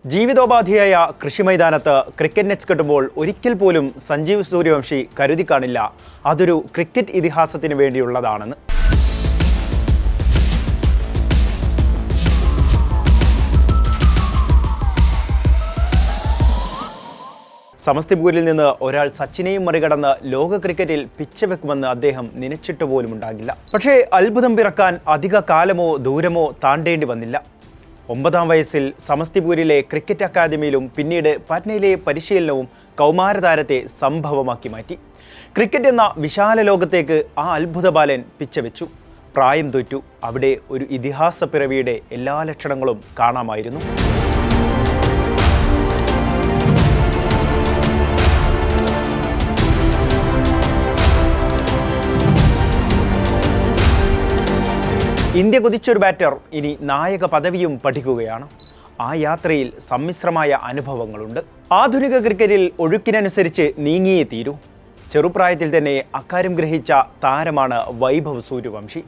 ജീവിതോപാധിയായ കൃഷിമൈതാനത്ത് cricket nets കെട്ടുമ്പോൾ ഒരിക്കൽ പോലും സഞ്ജീവ് സൂര്യവംശി കരുതി കാണില്ല അതൊരു ക്രിക്കറ്റ് ഇതിഹാസത്തിന് വേണ്ടിയുള്ളതാണെന്ന്. സമസ്തിപൂരിൽ നിന്ന് ഒരാൾ സച്ചിനെയും മറികടന്ന് ലോക ക്രിക്കറ്റിൽ പിച്ചവെക്കുമെന്ന് അദ്ദേഹം നനച്ചിട്ട് പോലും ഉണ്ടാകില്ല. പക്ഷേ അത്ഭുതം പിറക്കാൻ അധിക കാലമോ ദൂരമോ താണ്ടേണ്ടി വന്നില്ല. 9-ാം വയസ്സിൽ സമസ്തിപൂരിലെ ക്രിക്കറ്റ് അക്കാദമിയിലും പിന്നീട് പാറ്റ്നയിലെ പരിശീലനവും കൗമാരതാരത്തെ സംഭവമാക്കി മാറ്റി. ക്രിക്കറ്റ് എന്ന വിശാല ലോകത്തേക്ക് ആ അത്ഭുത ബാലൻ പിച്ചവെച്ചു. പ്രായം തോറ്റു. അവിടെ ഒരു ഇതിഹാസ പിറവിയുടെ എല്ലാ ലക്ഷണങ്ങളും കാണാമായിരുന്നു. ഇന്ത്യ കുതിച്ചൊരു ബാറ്റർ ഇനി നായക പദവിയും പഠിക്കുകയാണ്. ആ യാത്രയിൽ സമ്മിശ്രമായ അനുഭവങ്ങളുണ്ട്. ആധുനിക ക്രിക്കറ്റിൽ ഒഴുക്കിനനുസരിച്ച് നീങ്ങിയേ തീരൂ. ചെറുപ്രായത്തിൽ തന്നെ അക്കാര്യം ഗ്രഹിച്ച താരമാണ് വൈഭവ് സൂര്യവംശി.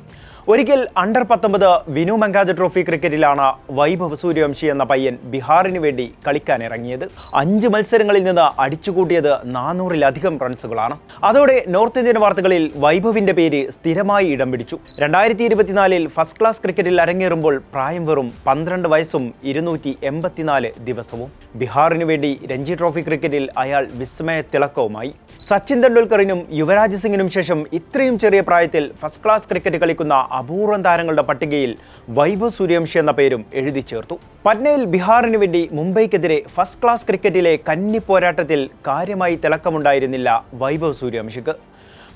ഒരിക്കൽ അണ്ടർ-19 വിനു മങ്കാജ ട്രോഫി ക്രിക്കറ്റിലാണ് വൈഭവ് സൂര്യവംശി എന്ന പയ്യൻ ബീഹാറിന് വേണ്ടി കളിക്കാനിറങ്ങിയത്. 5 മത്സരങ്ങളിൽ നിന്ന് അടിച്ചുകൂട്ടിയത് 400-ലധികം റൺസുകളാണ്. അതോടെ നോർത്ത് ഇന്ത്യൻ വാർത്തകളിൽ വൈഭവിന്റെ പേര് സ്ഥിരമായി ഇടം പിടിച്ചു. 2024 ഫസ്റ്റ് ക്ലാസ് ക്രിക്കറ്റിൽ അരങ്ങേറുമ്പോൾ പ്രായം വെറും 12 വയസ്സും 284 ദിവസവും. ബീഹാറിന് വേണ്ടി രഞ്ജി ട്രോഫി ക്രിക്കറ്റിൽ അയാൾ വിസ്മയ തിളക്കവുമായി. സച്ചിൻ തെണ്ടുൽക്കറിനും യുവരാജ് സിംഗിനും ശേഷം ഇത്രയും ചെറിയ പ്രായത്തിൽ ഫസ്റ്റ് ക്ലാസ് ക്രിക്കറ്റ് കളിക്കുന്ന അപൂർവം താരങ്ങളുടെ പട്ടികയിൽ വൈഭവ് സൂര്യവംശി എന്ന പേരും എഴുതി ചേർത്തു. പട്നയിൽ ബീഹാറിന് വേണ്ടി മുംബൈക്കെതിരെ ഫസ്റ്റ് ക്ലാസ് ക്രിക്കറ്റിലെ കന്നി പോരാട്ടത്തിൽ കാര്യമായി തിളക്കമുണ്ടായിരുന്നില്ല വൈഭവ് സൂര്യവംശിക്ക്.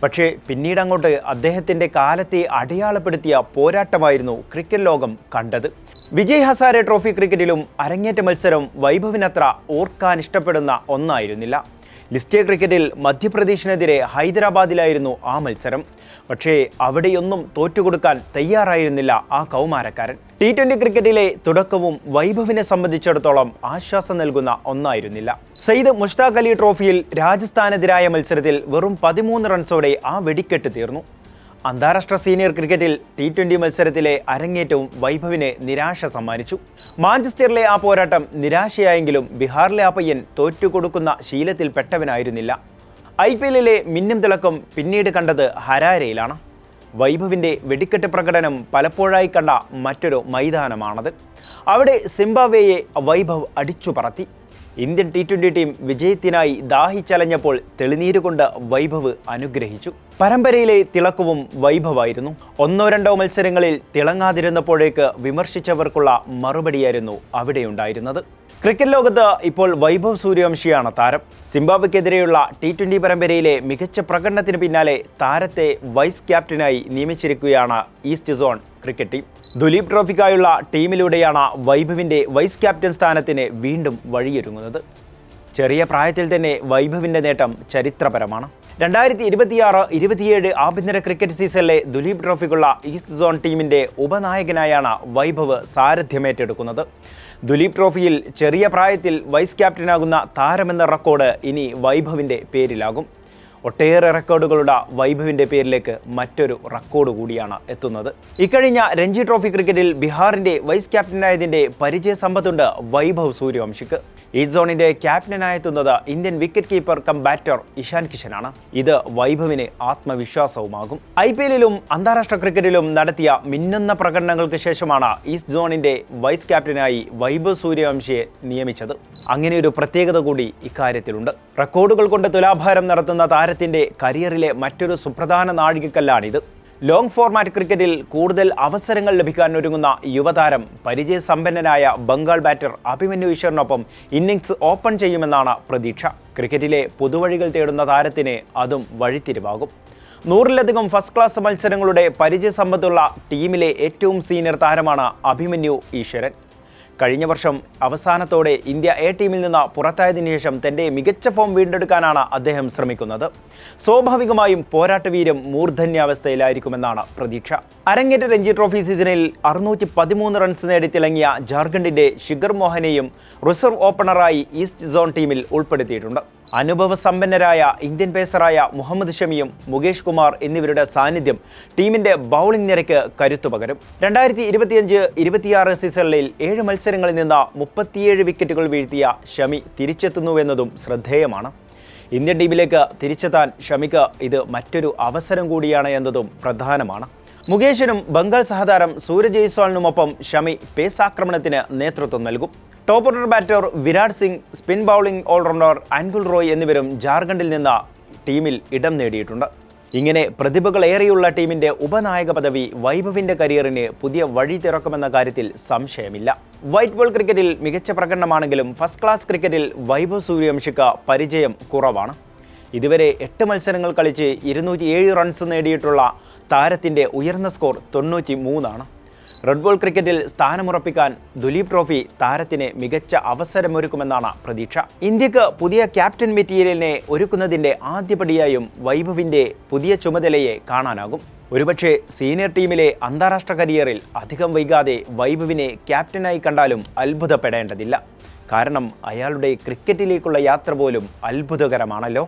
പക്ഷേ പിന്നീട് അങ്ങോട്ട് അദ്ദേഹത്തിൻ്റെ കാലത്തെ അടയാളപ്പെടുത്തിയ പോരാട്ടമായിരുന്നു ക്രിക്കറ്റ് ലോകം കണ്ടത്. വിജയ് ഹസാരെ ട്രോഫി ക്രിക്കറ്റിലും അരങ്ങേറ്റ മത്സരം വൈഭവിനത്ര ഓർക്കാൻ ഇഷ്ടപ്പെടുന്ന ഒന്നായിരുന്നില്ല. ലിസ്റ്റ് എ ക്രിക്കറ്റിൽ മധ്യപ്രദേശിനെതിരെ ഹൈദരാബാദിലായിരുന്നു ആ മത്സരം. പക്ഷേ അവിടെയൊന്നും തോറ്റുകൊടുക്കാൻ തയ്യാറായിരുന്നില്ല ആ കൗമാരക്കാരൻ. T20 ക്രിക്കറ്റിലെ തുടക്കവും വൈഭവിനെ സംബന്ധിച്ചിടത്തോളം ആശ്വാസം നൽകുന്ന ഒന്നായിരുന്നില്ല. സയ്യിദ് മുഷ്താഖ് അലി ട്രോഫിയിൽ രാജസ്ഥാനെതിരായ മത്സരത്തിൽ വെറും 13 റൺസോടെ ആ വെടിക്കെട്ട് തീർന്നു. അന്താരാഷ്ട്ര സീനിയർ ക്രിക്കറ്റിൽ T20 മത്സരത്തിലെ അരങ്ങേറ്റവും വൈഭവിനെ നിരാശ സമ്മാനിച്ചു. മാഞ്ചസ്റ്ററിലെ ആ പോരാട്ടം നിരാശയായെങ്കിലും ബീഹാറിലെ ആ പയ്യൻ തോറ്റുകൊടുക്കുന്ന ശീലത്തിൽ പെട്ടവനായിരുന്നില്ല. IPLലെ മിന്നും തിളക്കം പിന്നീട് കണ്ടത് ഹരാരെയിലാണ്. വൈഭവിൻ്റെ വെടിക്കെട്ട് പ്രകടനം പലപ്പോഴായി കണ്ട മറ്റൊരു മൈതാനമാണത്. അവിടെ സിംബാബ്വേയെ വൈഭവ് അടിച്ചു പറത്തി. ഇന്ത്യൻ T20 ടീം വിജയത്തിനായി ദാഹിച്ചലഞ്ഞപ്പോൾ തെളിനീരുകൊണ്ട് വൈഭവ് അനുഗ്രഹിച്ചു. പരമ്പരയിലെ തിളക്കവും വൈഭവായിരുന്നു. 1-2 മത്സരങ്ങളിൽ തിളങ്ങാതിരുന്നപ്പോഴേക്ക് വിമർശിച്ചവർക്കുള്ള മറുപടിയായിരുന്നു അവിടെയുണ്ടായിരുന്നത്. ക്രിക്കറ്റ് ലോകത്ത് ഇപ്പോൾ വൈഭവ് സൂര്യവംശിയാണ് താരം. സിംബാബ്വേക്കെതിരെയുള്ള T20 പരമ്പരയിലെ മികച്ച പ്രകടനത്തിന് പിന്നാലെ താരത്തെ വൈസ് ക്യാപ്റ്റനായി നിയമിച്ചിരിക്കുകയാണ് east zone cricket team. Duleep ട്രോഫിക്കായുള്ള ടീമിലൂടെയാണ് വൈഭവിൻ്റെ വൈസ് ക്യാപ്റ്റൻ സ്ഥാനത്തിന് വീണ്ടും വഴിയൊരുങ്ങുന്നത്. ചെറിയ പ്രായത്തിൽ തന്നെ വൈഭവിൻ്റെ നേട്ടം ചരിത്രപരമാണ്. 2026-27 ആഭ്യന്തര ക്രിക്കറ്റ് സീസണിലെ ദുലീപ് ട്രോഫിക്കുള്ള ഈസ്റ്റ് സോൺ ടീമിൻ്റെ ഉപനായകനായാണ് വൈഭവ് സാരഥ്യമേറ്റെടുക്കുന്നത്. ദുലീപ് ട്രോഫിയിൽ ചെറിയ പ്രായത്തിൽ വൈസ് ക്യാപ്റ്റനാകുന്ന താരമെന്ന റെക്കോർഡ് ഇനി വൈഭവിൻ്റെ പേരിലാകും. ഒട്ടേറെ റെക്കോർഡുകളുടെ വൈഭവിൻ്റെ പേരിലേക്ക് മറ്റൊരു റെക്കോർഡ് കൂടിയാണ് എത്തുന്നത്. ഇക്കഴിഞ്ഞ രഞ്ജി ട്രോഫി ക്രിക്കറ്റിൽ ബീഹാറിൻ്റെ വൈസ് ക്യാപ്റ്റനായതിൻ്റെ പരിചയ സമ്പത്തുണ്ട് വൈഭവ് സൂര്യവംശിക്ക്. ഈസ്റ്റ് സോണിൻ്റെ ക്യാപ്റ്റനായെത്തുന്നത് Indian wicket keeper cum batter Ishan കിഷനാണ്. ഇത് വൈഭവിന് ആത്മവിശ്വാസവുമാകും. IPLലും അന്താരാഷ്ട്ര ക്രിക്കറ്റിലും നടത്തിയ മിന്നുന്ന പ്രകടനങ്ങൾക്ക് ശേഷമാണ് ഈസ്റ്റ് സോണിൻ്റെ വൈസ് ക്യാപ്റ്റനായി വൈഭവ് സൂര്യവംശിയെ നിയമിച്ചത്. അങ്ങനെ ഒരു പ്രത്യേകത കൂടി ഇക്കാര്യത്തിലുണ്ട്. റെക്കോർഡുകൾ കൊണ്ട് തുലാഭാരം നടത്തുന്ന താരത്തിൻ്റെ കരിയറിലെ മറ്റൊരു സുപ്രധാന നാഴികക്കല്ലാണിത്. ലോങ് ഫോർമാറ്റ് ക്രിക്കറ്റിൽ കൂടുതൽ അവസരങ്ങൾ ലഭിക്കാൻ ഒരുങ്ങുന്ന യുവതാരം പരിചയസമ്പന്നനായ ബംഗാൾ ബാറ്റർ അഭിമന്യു ഈശ്വറിനൊപ്പം ഇന്നിംഗ്സ് ഓപ്പൺ ചെയ്യുമെന്നാണ് പ്രതീക്ഷ. ക്രിക്കറ്റിലെ പുതുവഴികൾ തേടുന്ന താരത്തിന് അതും വഴിത്തിരിവാകും. 100-ലധികം ഫസ്റ്റ് ക്ലാസ് മത്സരങ്ങളുടെ പരിചയസമ്പത്തുള്ള ടീമിലെ ഏറ്റവും സീനിയർ താരമാണ് അഭിമന്യു ഈശ്വരൻ. കഴിഞ്ഞ വർഷം അവസാനത്തോടെ ഇന്ത്യ A ടീമിൽ നിന്ന് പുറത്തായതിനു ശേഷം തൻ്റെ മികച്ച ഫോം വീണ്ടെടുക്കാനാണ് അദ്ദേഹം ശ്രമിക്കുന്നത്. സ്വാഭാവികമായും പോരാട്ടവീര്യം മൂർധന്യാവസ്ഥയിലായിരിക്കുമെന്നാണ് പ്രതീക്ഷ. അരങ്ങേറ്റ രഞ്ജി ട്രോഫി സീസണിൽ 613 റൺസ് നേടി തിളങ്ങിയ ജാർഖണ്ഡിൻ്റെ ശിഖർ മോഹനെയും റിസർവ് ഓപ്പണറായി ഈസ്റ്റ് സോൺ ടീമിൽ ഉൾപ്പെടുത്തിയിട്ടുണ്ട്. അനുഭവസമ്പന്നരായ ഇന്ത്യൻ പേസറായ മുഹമ്മദ് ഷമിയും മുകേഷ് കുമാർ എന്നിവരുടെ സാന്നിധ്യം ടീമിന്റെ ബൗളിംഗ് നിരയ്ക്ക് കരുത്തു പകരും. 2025-26 സീസണിൽ 7 മത്സരങ്ങളിൽ നിന്ന് 37 വിക്കറ്റുകൾ വീഴ്ത്തിയ ഷമി തിരിച്ചെത്തുന്നുവെന്നതും ശ്രദ്ധേയമാണ്. ഇന്ത്യൻ ടീമിലേക്ക് തിരിച്ചെത്താൻ ഷമിക്ക് ഇത് മറ്റൊരു അവസരം കൂടിയാണ് എന്നതും പ്രധാനമാണ്. മുകേഷിനും ബംഗാൾ സഹതാരം സൂരജ് ജയ്സ്വാളിനുമൊപ്പം ഷമി പേസ് ആക്രമണത്തിന് നേതൃത്വം നൽകും. Top order batter Virat Singh, spin bowling allrounder Ankul Roy എന്നിവരും ജാർഖണ്ഡിൽ നിന്ന് ടീമിൽ ഇടം നേടിയിട്ടുണ്ട്. ഇങ്ങനെ പ്രതിഭകളേറെയുള്ള ടീമിന്റെ ഉപനായക പദവി വൈഭവിന്റെ കരിയറിന് പുതിയ വഴി തുറക്കുമെന്ന കാര്യത്തിൽ സംശയമില്ല. വൈറ്റ് ബോൾ ക്രിക്കറ്റിൽ മികച്ച പ്രകടനമാണെങ്കിലും ഫസ്റ്റ് ക്ലാസ് ക്രിക്കറ്റിൽ വൈഭവ് സൂര്യവംശിക്ക് പരിചയം കുറവാണ്. ഇതുവരെ 8 മത്സരങ്ങൾ കളിച്ച് 207 റൺസ് നേടിയിട്ടുള്ള താരത്തിന്റെ ഉയർന്ന സ്കോർ 93 ആണ്. റെഡ് ബോൾ ക്രിക്കറ്റിൽ സ്ഥാനമുറപ്പിക്കാൻ ദുലീപ് ട്രോഫി താരത്തിന് മികച്ച അവസരമൊരുക്കുമെന്നാണ് പ്രതീക്ഷ. ഇന്ത്യക്ക് പുതിയ ക്യാപ്റ്റൻ മെറ്റീരിയലിനെ ഒരുക്കുന്നതിൻ്റെ ആദ്യപടിയായും വൈഭവിൻ്റെ പുതിയ ചുമതലയെ കാണാനാകും. ഒരുപക്ഷെ സീനിയർ ടീമിലെ അന്താരാഷ്ട്ര കരിയറിൽ അധികം വൈകാതെ വൈഭവിനെ ക്യാപ്റ്റനായി കണ്ടാലും അത്ഭുതപ്പെടേണ്ടതില്ല. കാരണം അയാളുടെ ക്രിക്കറ്റിലേക്കുള്ള യാത്ര പോലും അത്ഭുതകരമാണല്ലോ.